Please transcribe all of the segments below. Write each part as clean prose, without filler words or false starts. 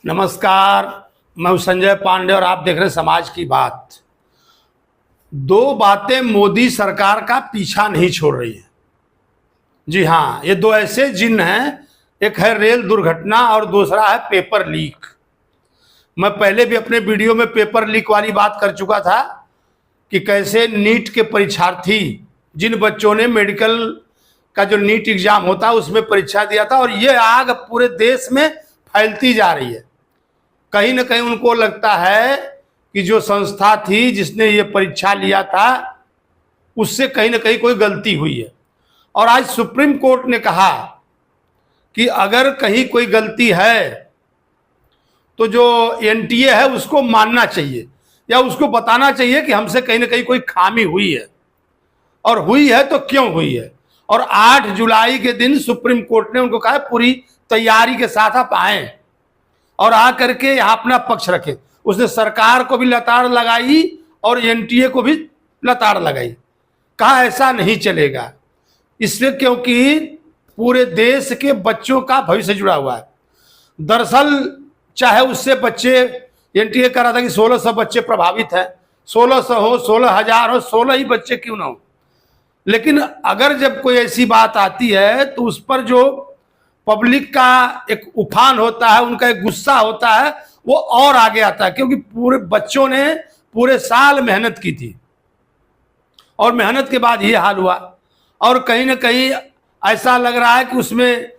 नमस्कार, मैं हूं संजय पांडे और आप देख रहे हैं समाज की बात। दो बातें मोदी सरकार का पीछा नहीं छोड़ रही है। जी हाँ, ये दो ऐसे जिन्न हैं, एक है रेल दुर्घटना और दूसरा है पेपर लीक। मैं पहले भी अपने वीडियो में पेपर लीक वाली बात कर चुका था कि कैसे नीट के परीक्षार्थी, जिन बच्चों ने मेडिकल का जो नीट एग्जाम होता है उसमें परीक्षा दिया था, और ये आग पूरे देश में फैलती जा रही है। कहीं ना कहीं उनको लगता है कि जो संस्था थी जिसने ये परीक्षा लिया था उससे कहीं ना कहीं कोई गलती हुई है। और आज सुप्रीम कोर्ट ने कहा कि अगर कहीं कोई गलती है तो जो एनटीए है उसको मानना चाहिए या उसको बताना चाहिए कि हमसे कहीं ना कहीं कोई खामी हुई है, और हुई है तो क्यों हुई है। और 8 जुलाई के दिन सुप्रीम कोर्ट ने उनको कहा पूरी तैयारी के साथ आप आए और आकर के यहाँ अपना पक्ष रखे। उसने सरकार को भी लताड़ लगाई और एनटीए को भी लताड़ लगाई। कहा ऐसा नहीं चलेगा, इसलिए क्योंकि पूरे देश के बच्चों का भविष्य जुड़ा हुआ है। दरअसल चाहे उससे बच्चे, एनटीए कह रहा था कि 1600 बच्चे प्रभावित हैं, 1600 हो, 16,000 हो, 16 ही बच्चे क्यों ना हो, लेकिन अगर जब कोई ऐसी बात आती है तो उस पर जो पब्लिक का एक उफान होता है, उनका एक गुस्सा होता है, वो और आगे आता है। क्योंकि पूरे बच्चों ने पूरे साल मेहनत की थी और मेहनत के बाद ये हाल हुआ। और कहीं ना कहीं ऐसा लग रहा है कि उसमें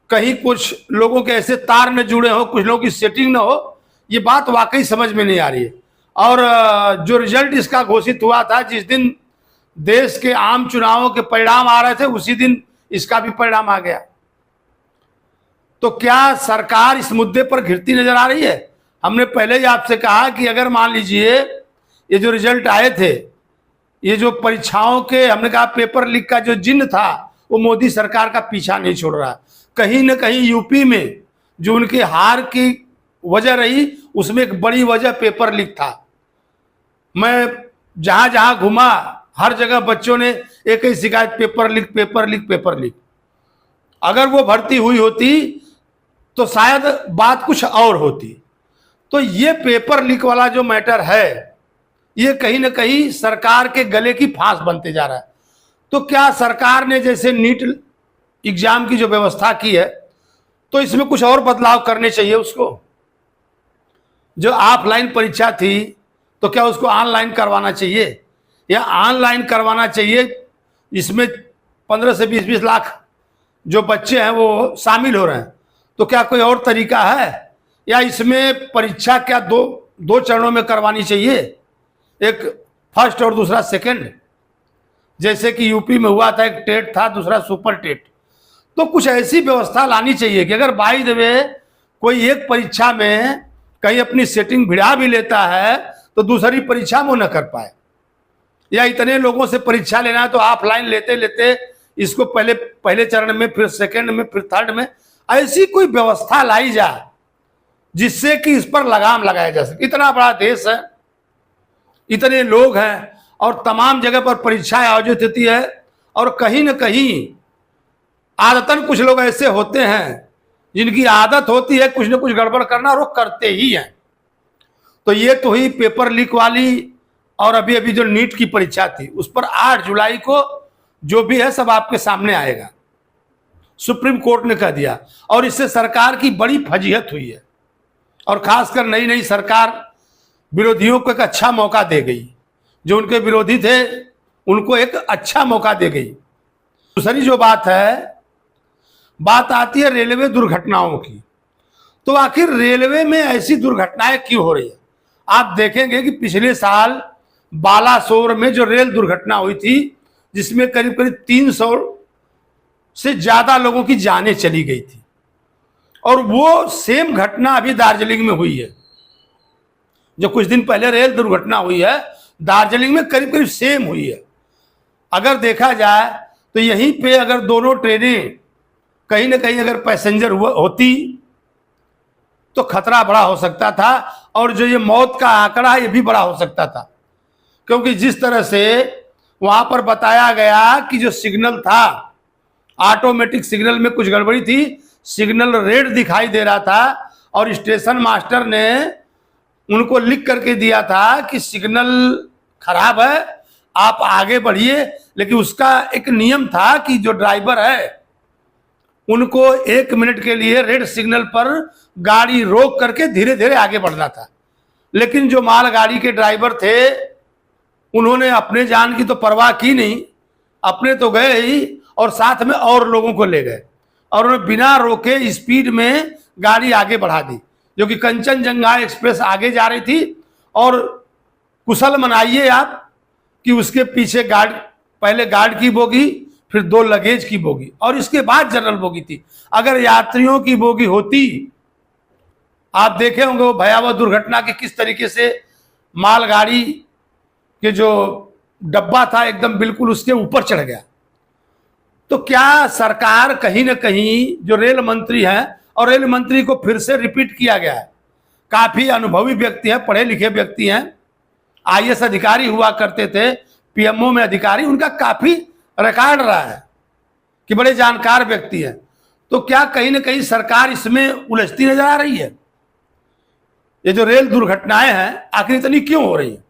कहीं कुछ लोगों के ऐसे तार न जुड़े हो, कुछ लोगों की सेटिंग न हो। ये बात वाकई समझ में नहीं आ रही है। और जो रिजल्ट इसका घोषित हुआ था, जिस दिन देश के आम चुनावों के परिणाम आ रहे थे, उसी दिन इसका भी परिणाम आ गया। तो क्या सरकार इस मुद्दे पर घिरती नजर आ रही है? हमने पहले ही आपसे कहा कि अगर मान लीजिए ये जो रिजल्ट आए थे, ये जो परीक्षाओं के, हमने कहा पेपर लीक का जो जिन्न था वो मोदी सरकार का पीछा नहीं छोड़ रहा। कहीं ना कहीं यूपी में जो उनकी हार की वजह रही, उसमें एक बड़ी वजह पेपर लीक था। मैं जहां जहां घुमा हर जगह बच्चों ने एक ही शिकायत, paper leak, paper leak, paper leak. अगर वो भर्ती हुई होती तो शायद बात कुछ और होती। तो ये पेपर लीक वाला जो मैटर है, ये कहीं ना कहीं सरकार के गले की फांस बनते जा रहा है। तो क्या सरकार ने जैसे नीट एग्जाम की जो व्यवस्था की है, तो इसमें कुछ और बदलाव करने चाहिए उसको। जो ऑफलाइन परीक्षा थी तो क्या उसको ऑनलाइन करवाना चाहिए या ऑनलाइन करवाना चाहिए? इसमें 15 से 20 लाख जो बच्चे हैं वो शामिल हो रहे हैं, तो क्या कोई और तरीका है? या इसमें परीक्षा क्या दो चरणों में करवानी चाहिए, एक फर्स्ट और दूसरा सेकंड, जैसे कि यूपी में हुआ था, एक टेट था, दूसरा सुपर टेट। तो कुछ ऐसी व्यवस्था लानी चाहिए कि अगर बाय द वे कोई एक परीक्षा में कहीं अपनी सेटिंग भिड़ा भी लेता है तो दूसरी परीक्षा वो न कर पाए। या इतने लोगों से परीक्षा लेना है तो ऑफलाइन लेते लेते इसको पहले चरण में, फिर सेकंड में, फिर थर्ड में, ऐसी कोई व्यवस्था लाई जाए जिससे कि इस पर लगाम लगाया जा सके। इतना बड़ा देश है, इतने लोग हैं और तमाम जगह पर परीक्षाएं आयोजित होती है, और कहीं ना कहीं आदतन कुछ लोग ऐसे होते हैं जिनकी आदत होती है कुछ ना कुछ गड़बड़ करना, और वो करते ही हैं। तो ये तो ही पेपर लीक वाली, और अभी अभी जो नीट की परीक्षा थी उस पर 8 जुलाई को जो भी है सब आपके सामने आएगा। सुप्रीम कोर्ट ने कह दिया, और इससे सरकार की बड़ी फजीहत हुई है, और खासकर नई नई सरकार विरोधियों को एक अच्छा मौका दे गई। जो उनके विरोधी थे उनको एक अच्छा मौका दे गई। दूसरी जो बात है, बात आती है रेलवे दुर्घटनाओं की। तो आखिर रेलवे में ऐसी दुर्घटनाएं क्यों हो रही है? आप देखेंगे कि पिछले साल बालासोर में जो रेल दुर्घटना हुई थी, जिसमें करीब करीब 300 से ज्यादा लोगों की जानें चली गई थी, और वो सेम घटना अभी दार्जिलिंग में हुई है। जो कुछ दिन पहले रेल दुर्घटना हुई है दार्जिलिंग में, करीब करीब सेम हुई है। अगर देखा जाए तो यहीं पे अगर दोनों ट्रेनें कहीं ना कहीं अगर पैसेंजर होती तो खतरा बड़ा हो सकता था, और जो ये मौत का आंकड़ा ये भी बड़ा हो सकता था। क्योंकि जिस तरह से वहां पर बताया गया कि जो सिग्नल था, ऑटोमेटिक सिग्नल में कुछ गड़बड़ी थी, सिग्नल रेड दिखाई दे रहा था, और स्टेशन मास्टर ने उनको लिख करके दिया था कि सिग्नल खराब है, आप आगे बढ़िए। लेकिन उसका एक नियम था कि जो ड्राइवर है उनको 1 मिनट के लिए रेड सिग्नल पर गाड़ी रोक करके धीरे धीरे आगे बढ़ना था। लेकिन जो मालगाड़ी के ड्राइवर थे उन्होंने अपने जान की तो परवाह की नहीं, अपने तो गए ही और साथ में और लोगों को ले गए और उन्होंने बिना रोके स्पीड में गाड़ी आगे बढ़ा दी, जो कि कंचनजंगा एक्सप्रेस आगे जा रही थी। और कुशल मनाइए आप कि उसके पीछे पहले गार्ड की बोगी, फिर 2 लगेज की बोगी और इसके बाद जनरल बोगी थी। अगर यात्रियों की बोगी होती, आप देखे होंगे वो भयावह दुर्घटना के किस तरीके से मालगाड़ी के जो डब्बा था एकदम बिल्कुल उसके ऊपर चढ़ गया। तो क्या सरकार कहीं ना कहीं, जो रेल मंत्री हैं, और रेल मंत्री को फिर से रिपीट किया गया है, काफी अनुभवी व्यक्ति हैं, पढ़े लिखे व्यक्ति हैं, आईएएस अधिकारी हुआ करते थे, पीएमओ में अधिकारी, उनका काफी रिकॉर्ड रहा है कि बड़े जानकार व्यक्ति हैं। तो क्या कहीं ना कहीं सरकार इसमें उलझती नजर आ रही है? ये जो रेल दुर्घटनाएं हैं आखिर इतनी क्यों हो रही है?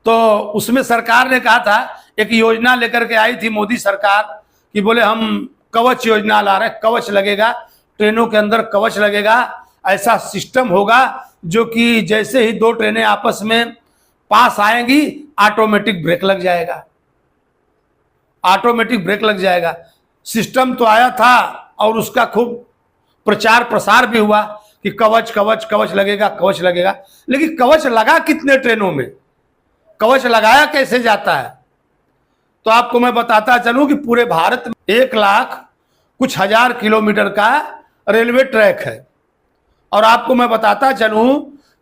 तो उसमें सरकार ने कहा था, एक योजना लेकर के आई थी मोदी सरकार कि बोले हम कवच योजना ला रहे हैं, कवच लगेगा ट्रेनों के अंदर, कवच लगेगा, ऐसा सिस्टम होगा जो कि जैसे ही 2 ट्रेनें आपस में पास आएंगी ऑटोमेटिक ब्रेक लग जाएगा, ऑटोमेटिक ब्रेक लग जाएगा। सिस्टम तो आया था और उसका खूब प्रचार प्रसार भी हुआ कि कवच कवच कवच लगेगा, कवच लगेगा। लेकिन कवच लगा कितने ट्रेनों में, कवच लगाया कैसे जाता है? तो आपको मैं बताता चलूं कि पूरे भारत में 1 लाख कुछ हजार किलोमीटर का रेलवे ट्रैक है और आपको मैं बताता चलूं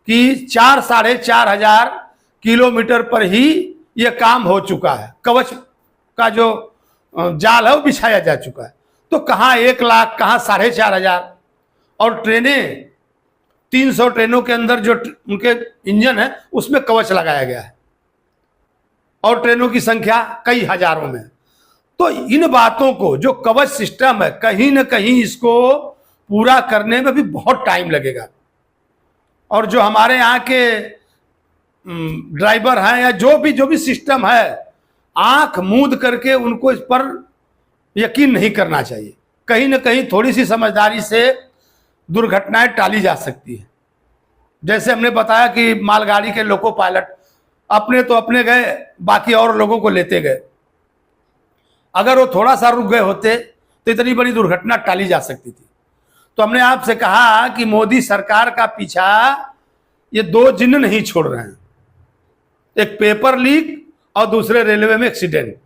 कि 4-4.5 हजार किलोमीटर पर ही यह काम हो चुका है, कवच का जो जाल है वो बिछाया जा चुका है। तो कहाँ 1 लाख, कहाँ 4.5 हजार, और ट्रेनें 300 ट्रेनों के अंदर जो उनके इंजन है उसमें कवच लगाया गया है और ट्रेनों की संख्या कई हजारों में। तो इन बातों को, जो कवच सिस्टम है, कहीं ना कहीं इसको पूरा करने में भी बहुत टाइम लगेगा। और जो हमारे यहाँ के ड्राइवर हैं या जो भी सिस्टम है, आंख मूंद करके उनको इस पर यकीन नहीं करना चाहिए। कहीं ना कहीं थोड़ी सी समझदारी से दुर्घटनाएं टाली जा सकती है। जैसे हमने बताया कि मालगाड़ी के लोको पायलट अपने तो अपने गए, बाकी और लोगों को लेते गए। अगर वो थोड़ा सा रुक गए होते तो इतनी बड़ी दुर्घटना टाली जा सकती थी। तो हमने आपसे कहा कि मोदी सरकार का पीछा ये 2 जिन्न नहीं छोड़ रहे हैं, एक पेपर लीक और दूसरे रेलवे में एक्सीडेंट।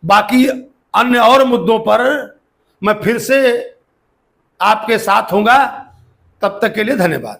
बाकी अन्य और मुद्दों पर मैं फिर से आपके साथ हूंगा। तब तक के लिए धन्यवाद।